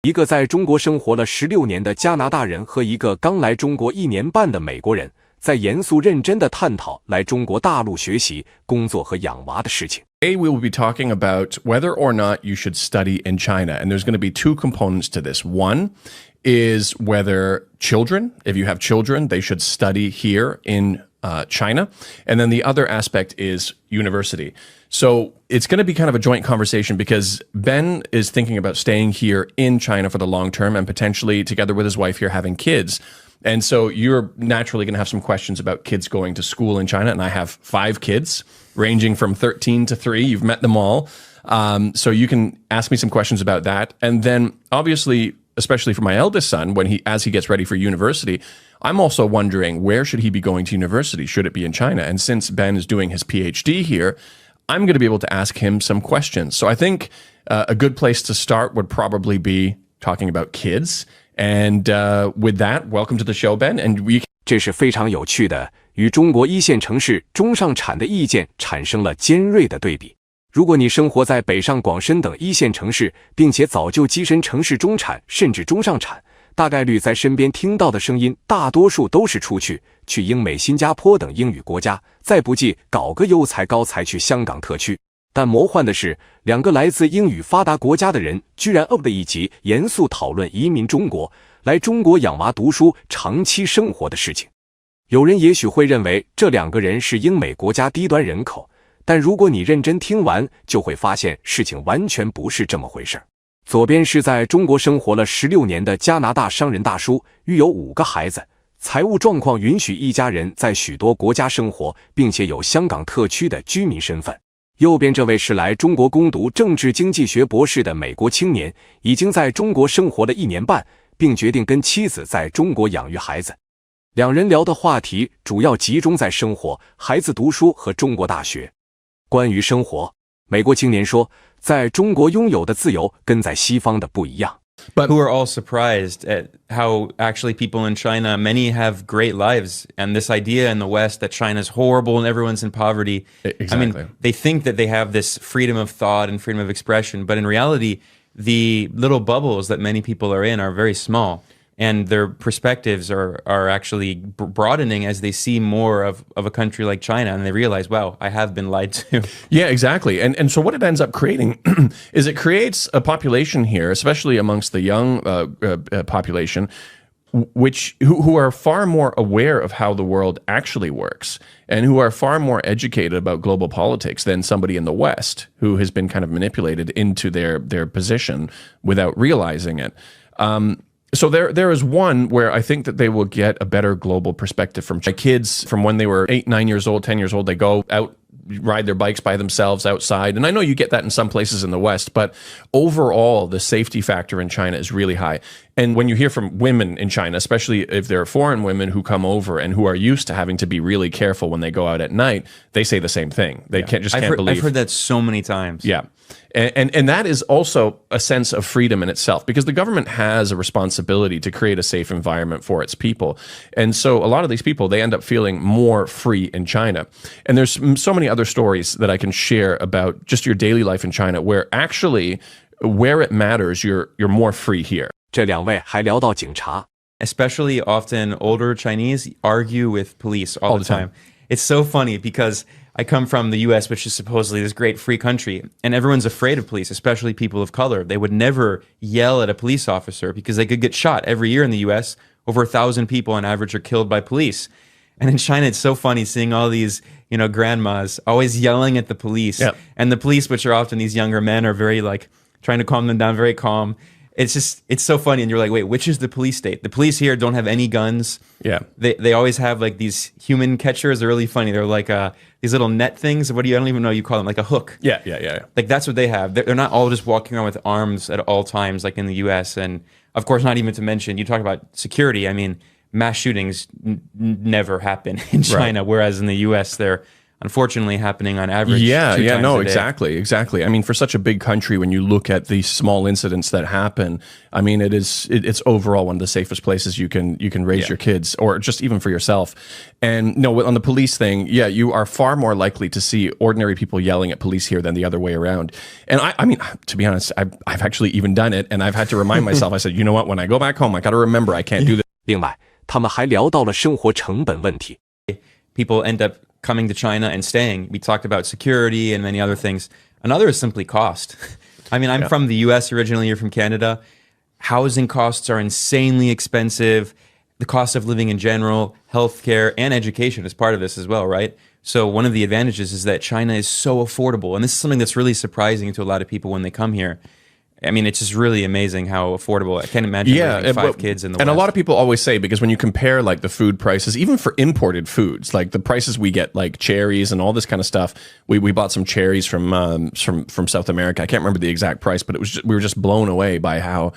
一个在中国生活了16年的加拿大人和一个刚来中国1年半的美国人，在严肃认真地探讨来中国大陆学习、工作和养娃的事情。Today we will be talking about whether or not you should study in China, and there's going to be two components to this. One is whether children, if you have children, they should study here in China. And then the other aspect is university. So it's going to be kind of a joint conversation because Ben is thinking about staying here in China for the long term and potentially together with his wife here having kids. And so you're naturally going to have some questions about kids going to school in China. And I have 5 kids ranging from 13 to 3. You've met them all. So you can ask me some questions about that. And then obviously, especially for my eldest son, as he gets ready for university, I'm also wondering, where should he be going to university? Should it be in China? And since Ben is doing his PhD here, I'm going to be able to ask him some questions. So I think a good place to start would probably be talking about kids. And with that, welcome to the show, Ben. And we 这是非常有趣的，与中国1线城市中上产的意见产生了尖锐的对比。如果你生活在北上广深等1线城市，并且早就跻身城市中产甚至中上产，大概率在身边听到的声音大多数都是去英美、新加坡等英语国家，再不济搞个优才高才去香港特区。但魔幻的是，2个来自英语发达国家的人居然的一集严肃讨论移民中国，来中国养娃读书、长期生活的事情。有人也许会认为这2个人是英美国家低端人口，但如果你认真听完，就会发现事情完全不是这么回事。左边是在中国生活了16年的加拿大商人大叔，育有5个孩子，财务状况允许一家人在许多国家生活，并且有香港特区的居民身份。右边这位是来中国攻读政治经济学博士的美国青年，已经在中国生活了1年半，并决定跟妻子在中国养育孩子。2人聊的话题主要集中在生活、孩子读书和中国大学。关于生活，美国青年说，在中国拥有的自由跟在西方的不一样。But who are all surprised at how actually people in China, many have great lives. And this idea in the West that China's horrible and everyone's in poverty. Exactly. I mean, they think that they have this freedom of thought and freedom of expression. But in reality, the little bubbles that many people are in are very small. And their perspectives are actually broadening as they see more of a country like China, and they realize, wow, I have been lied to. Yeah, exactly. And so what it ends up creating is it creates a population here, especially amongst the young population, who are far more aware of how the world actually works and who are far more educated about global politics than somebody in the West who has been kind of manipulated into their position without realizing it. So there is one where I think that they will get a better global perspective from my kids from when they were 8, 9 years old, 10 years old. They go out, ride their bikes by themselves outside. And I know you get that in some places in the West, but overall, the safety factor in China is really high. And when you hear from women in China, especially if they're foreign women who come over and who are used to having to be really careful when they go out at night, they say the same thing. They can't believe. I've heard that so many times. Yeah. And that is also a sense of freedom in itself, because the government has a responsibility to create a safe environment for its people. And so a lot of these people, they end up feeling more free in China. And there's so many other stories that I can share about just your daily life in China, where actually, where it matters, you're more free here. 这2位还聊到警察。 Especially often older Chinese argue with police all the time. It's so funny because I come from the US, which is supposedly this great free country, and everyone's afraid of police, especially people of color. They would never yell at a police officer because they could get shot. Every year in the US, over 1,000 people on average are killed by police. And in China, it's so funny seeing all these, grandmas always yelling at the police. Yep. And the police, which are often these younger men, are very trying to calm them down, very calm. It's so funny. And you're like, wait, which is the police state? The police here don't have any guns. Yeah. They always have these human catchers. They're really funny. They're like these little net things. I don't even know what you call them, like a hook. Yeah. That's what they have. They're not all just walking around with arms at all times like in the US. And of course, not even to mention, you talk about security. I mean, mass shootings never happen in China, whereas in the US, they're unfortunately happening on average. Yeah, 2 yeah, times no, a day. exactly. I mean, for such a big country, when you look at the small incidents that happen, I mean, it's overall one of the safest places you can raise your kids, or just even for yourself. And no, on the police thing, yeah, you are far more likely to see ordinary people yelling at police here than the other way around. And I mean, to be honest, I've actually even done it, and I've had to remind myself. I said, you know what? When I go back home, I got to remember I can't do this. 另外，他们还聊到了生活成本问题。 People end up coming to China and staying. We talked about security and many other things. Another is simply cost. I mean, I'm from the US originally, you're from Canada. Housing costs are insanely expensive. The cost of living in general, healthcare, and education is part of this as well, right? So one of the advantages is that China is so affordable. And this is something that's really surprising to a lot of people when they come here. I mean, it's just really amazing how affordable. I can't imagine raising 5 kids in the West. And a lot of people always say, because when you compare like the food prices, even for imported foods, like the prices we get, like cherries and all this kind of stuff. We bought some cherries from South America. I can't remember the exact price, but we were just blown away by how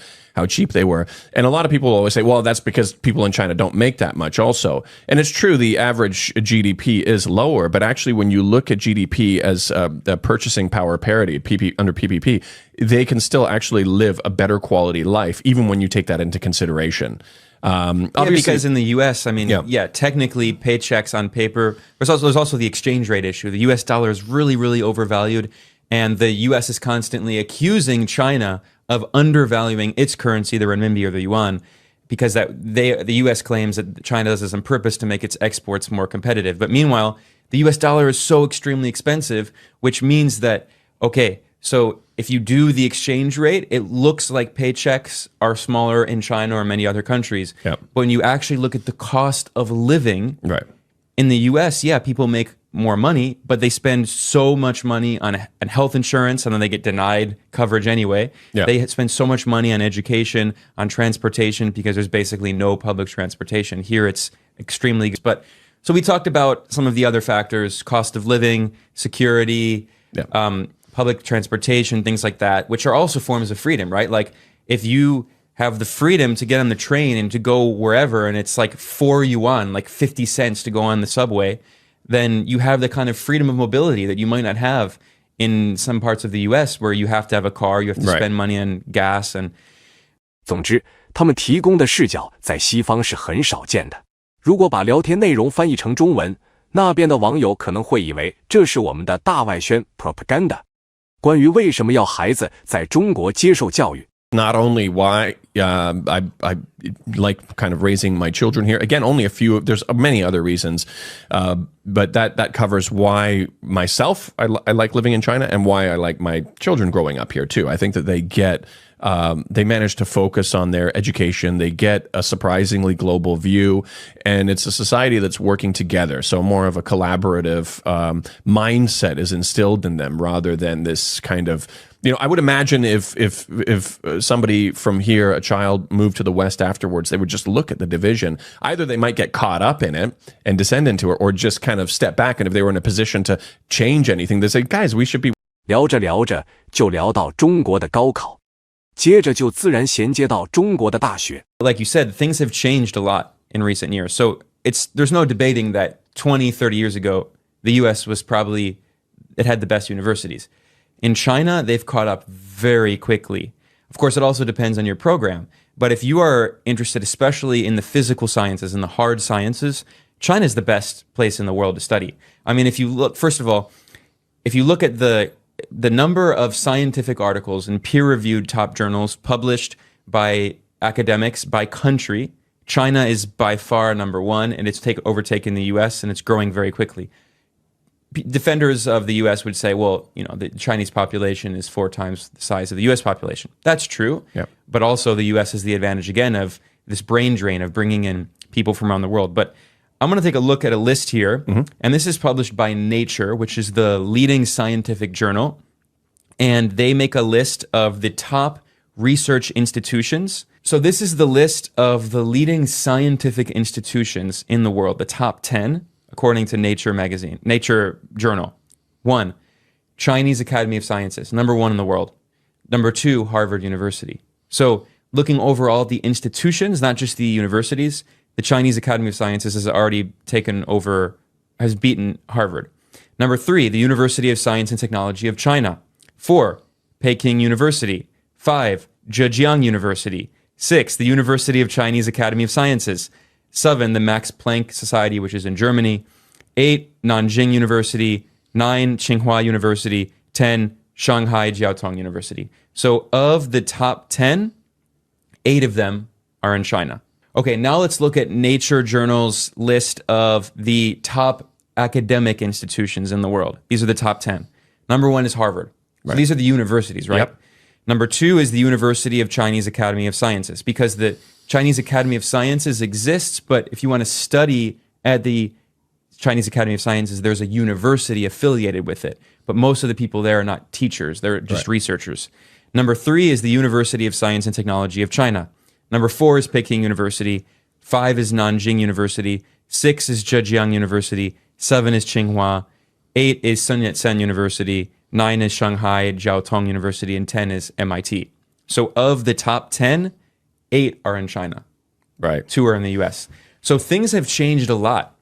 cheap they were. And a lot of people always say, well, that's because people in China don't make that much also. And it's true, the average GDP is lower, but actually when you look at GDP as the purchasing power parity under PPP, they can still actually live a better quality life, even when you take that into consideration. Obviously, because in the U.S., I mean, technically paychecks on paper. There's also the exchange rate issue. The U.S. dollar is really, really overvalued, and the U.S. is constantly accusing China of undervaluing its currency, the renminbi or the yuan, because the U.S. claims that China does this on purpose to make its exports more competitive. But meanwhile, the U.S. dollar is so extremely expensive, which means that, okay, so if you do the exchange rate, it looks like paychecks are smaller in China or many other countries. Yep. But when you actually look at the cost of living in the U.S., people make more money, but they spend so much money on health insurance, and then they get denied coverage anyway. Yeah. They spend so much money on education, on transportation, because there's basically no public transportation. Here it's extremely... But so we talked about some of the other factors, cost of living, security, public transportation, things like that, which are also forms of freedom, right? Like if you have the freedom to get on the train and to go wherever, and it's like 4 yuan, like 50 cents to go on the subway, then you have the kind of freedom of mobility that you might not have in some parts of the US, where you have to have a car, you have to spend money on gas. And 总之，他们提供的视角在西方是很少见的。如果把聊天内容翻译成中文，那边的网友可能会以为这是我们的大外宣 propaganda。关于为什么要孩子在中国接受教育。 Not only why I like kind of raising my children here. Again, only a few. There's many other reasons, but that covers why myself I like living in China, and why I like my children growing up here too. I think that they manage to focus on their education. They get a surprisingly global view, and it's a society that's working together. So more of a collaborative mindset is instilled in them, rather than this kind of, I would imagine if somebody from here, a child, moved to the West afterwards, they would just look at the division. Either they might get caught up in it and descend into it, or just kind of step back. And if they were in a position to change anything, they say, guys, we should be. 聊着聊着就聊到中国的高考，接着就自然衔接到中国的大学。 like you said, things have changed a lot in recent years. So there's no debating that 20, 30 years ago, the US it had the best universities. In China, they've caught up very quickly. Of course, it also depends on your program. But if you are interested, especially in the physical sciences and the hard sciences, China is the best place in the world to study. I mean, if you look at the number of scientific articles in peer-reviewed top journals published by academics by country, China is by far number one, and it's overtaken the US, and it's growing very quickly. Defenders of the U.S. would say, well, the Chinese population is 4 times the size of the U.S. population. That's true. Yep. But also the U.S. has the advantage, again, of this brain drain of bringing in people from around the world. But I'm going to take a look at a list here. And this is published by Nature, which is the leading scientific journal. And they make a list of the top research institutions. So this is the list of the leading scientific institutions in the world, the top 10. According to Nature Journal. 1, Chinese Academy of Sciences, number 1 in the world. Number 2, Harvard University. So looking overall at the institutions, not just the universities, the Chinese Academy of Sciences has already has beaten Harvard. Number 3, the University of Science and Technology of China. 4, Peking University. 5, Zhejiang University. 6, the University of Chinese Academy of Sciences. 7, the Max Planck Society, which is in Germany. 8, Nanjing University. 9, Tsinghua University. 10, Shanghai Jiaotong University. So of the top 10, 8 of them are in China. Okay, now let's look at Nature Journal's list of the top academic institutions in the world. These are the top 10. Number 1 is Harvard. So these are the universities, right? Yep. Number 2 is the University of Chinese Academy of Sciences, because the Chinese Academy of Sciences exists, but if you want to study at the Chinese Academy of Sciences, there's a university affiliated with it. But most of the people there are not teachers, they're just researchers. Number 3 is the University of Science and Technology of China. Number 4 is Peking University. 5 is Nanjing University. 6 is Zhejiang University. 7 is Tsinghua. 8 is Sun Yat-sen University. 9 is Shanghai Jiaotong University. And 10 is MIT. So of the top 10, 8 are in China. Right. 2 are in the US. So things have changed a lot.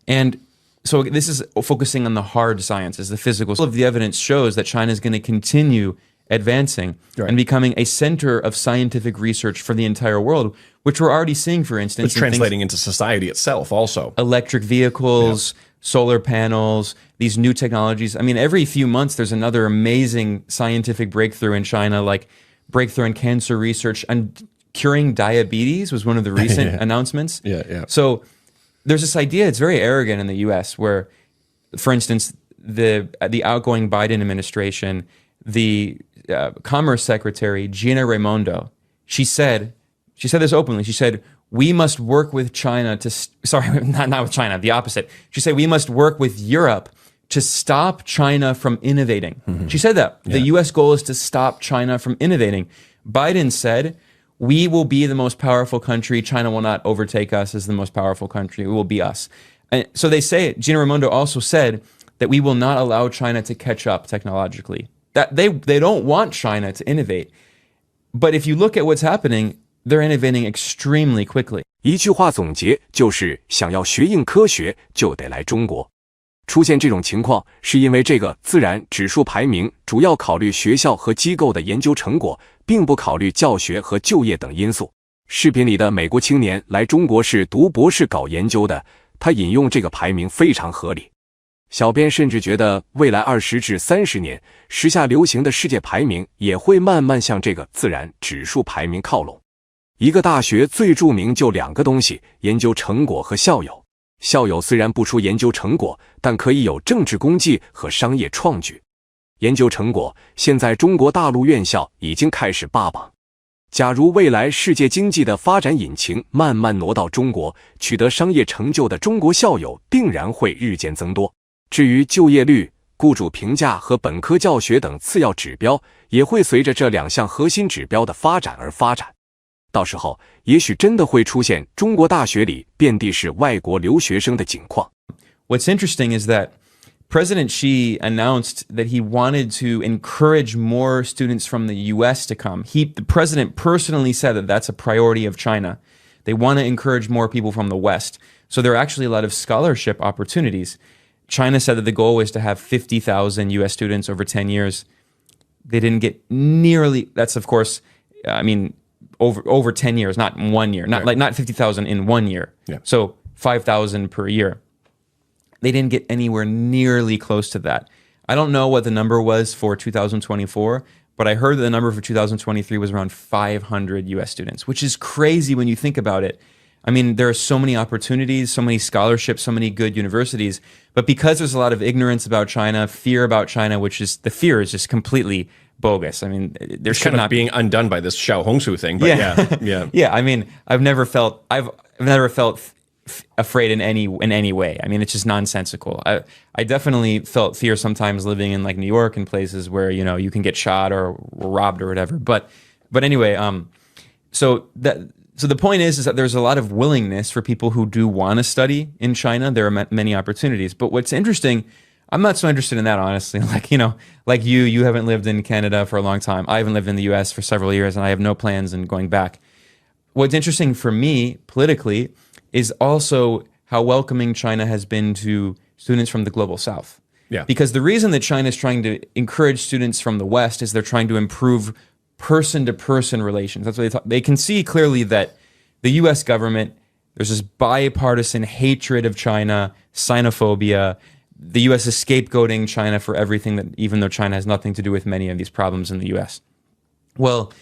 And so this is focusing on the hard sciences, the physical. All of the evidence shows that China is going to continue advancing and becoming a center of scientific research for the entire world, which we're already seeing, for instance. It's translating into society itself also. Electric vehicles, solar panels, these new technologies. I mean, every few months there's another amazing scientific breakthrough in China, like breakthrough in cancer research, and curing diabetes was one of the recent announcements. So there's this idea, it's very arrogant in the US, where, for instance, the outgoing Biden administration, the Commerce Secretary, Gina Raimondo, she said this openly. She said, we must work with China to, not with China, the opposite. She said, we must work with Europe to stop China from innovating. She said that. The US goal is to stop China from innovating. Biden said, we will be the most powerful country. China will not overtake us as the most powerful country. It will be us. And so they say, Gina Raimondo also said that we will not allow China to catch up technologically. That they don't want China to innovate. But if you look at what's happening, they're innovating extremely quickly. 一句话总结就是想要学硬科学就得来中国。出现这种情况是因为这个自然指数排名主要考虑学校和机构的研究成果，并不考虑教学和就业等因素。视频里的美国青年来中国是读博士搞研究的，他引用这个排名非常合理。小编甚至觉得未来20至30年，时下流行的世界排名也会慢慢向这个自然指数排名靠拢。一个大学最著名就2个东西，研究成果和校友。校友虽然不出研究成果，但可以有政治功绩和商业创举。研究成果，现在中国大陆院校已经开始霸榜。假如未来世界经济的发展引擎慢慢挪到中国，取得商业成就的中国校友定然会日渐增多。至于就业率、雇主评价和本科教学等次要指标，也会随着这2项核心指标的发展而发展。到时候，也许真的会出现中国大学里遍地是外国留学生的景况。What's interesting is that President Xi announced that he wanted to encourage more students from the US to come. The president personally said that that's a priority of China. They want to encourage more people from the West. So there are actually a lot of scholarship opportunities. China said that the goal was to have 50,000 US students over 10 years. They didn't get nearly, that's of course, over 10 years, not 1 year, not 50,000 in 1 year. So 5,000 per year. They didn't get anywhere nearly close to that. I don't know what the number was for 2024, but I heard that the number for 2023 was around 500 US students, which is crazy when you think about it. I mean, there are so many opportunities, so many scholarships, so many good universities, but because there's a lot of ignorance about China, fear about China, the fear is just completely bogus. I mean, there should not being undone by this Xiao Hongsu thing, but yeah. I mean, I've never felt afraid in any way. I mean, it's just nonsensical. I definitely felt fear sometimes living in like New York and places where, you can get shot or robbed or whatever. But anyway, so the point is that there's a lot of willingness for people who do want to study in China. There are many opportunities. But what's interesting, I'm not so interested in that, honestly. Like you haven't lived in Canada for a long time. I haven't lived in the US for several years, and I have no plans in going back. What's interesting for me politically is also how welcoming China has been to students from the global south. Yeah. Because the reason that China is trying to encourage students from the West is they're trying to improve person-to-person relations. That's what they can see clearly that the U.S. government, there's this bipartisan hatred of China, xenophobia. The U.S. is scapegoating China for everything, that even though China has nothing to do with many of these problems in the U.S. Well,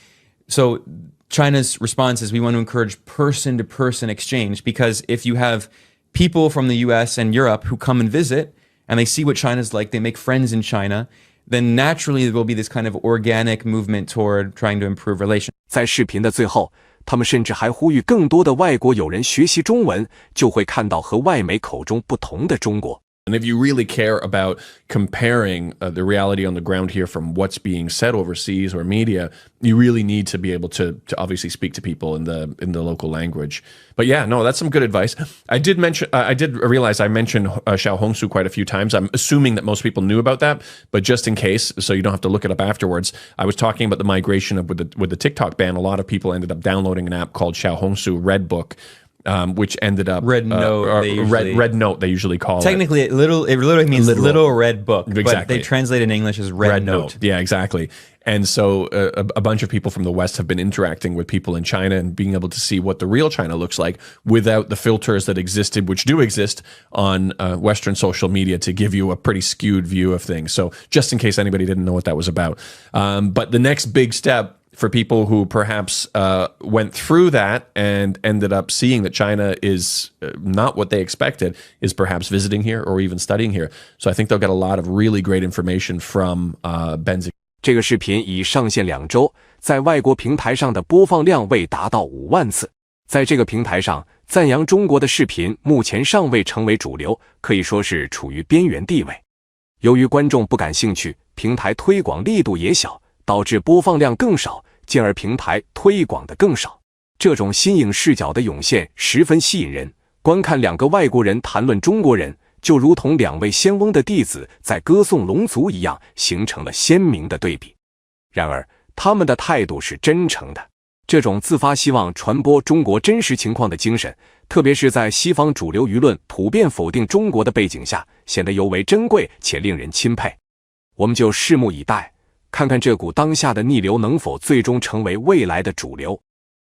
so China's response is we want to encourage person-to-person exchange, because if you have people from the U.S. and Europe who come and visit and they see what China's like, they make friends in China, then naturally there will be this kind of organic movement toward trying to improve relations. 在视频的最后，他们甚至还呼吁更多的外国友人学习中文，就会看到和外媒口中不同的中国。And if you really care about comparing the reality on the ground here from what's being said overseas or media, you really need to be able to obviously speak to people in the local language. But yeah, no, that's some good advice. I did realize I mentioned Xiao Hongsu quite a few times. I'm assuming that most people knew about that, but just in case, so you don't have to look it up afterwards, I was talking about the migration with the TikTok ban. A lot of people ended up downloading an app called Xiao Hongsu Red Book. Which ended up Red Note. Red Note. They usually call technically it literally means little red book, exactly. But they translate in English as red note. Yeah, exactly. And so a bunch of people from the West have been interacting with people in China and being able to see what the real China looks like without the filters that existed, which do exist on Western social media, to give you a pretty skewed view of things. So just in case anybody didn't know what that was about. But the next big step for people who perhaps went through that and ended up seeing that China is not what they expected, is perhaps visiting here or even studying here. So I think they'll get a lot of really great information from Ben's. 这个视频已上线2周，在外国平台上的播放量未达到5万次。在这个平台上，赞扬中国的视频目前尚未成为主流，可以说是处于边缘地位。由于观众不感兴趣，平台推广力度也小，导致播放量更少，进而平台推广的更少。这种新颖视角的涌现十分吸引人，观看2个外国人谈论中国人，就如同2位仙翁的弟子在歌颂龙族一样，形成了鲜明的对比。然而，他们的态度是真诚的。这种自发希望传播中国真实情况的精神，特别是在西方主流舆论普遍否定中国的背景下，显得尤为珍贵且令人钦佩。我们就拭目以待，看看这股当下的逆流能否最终成为未来的主流。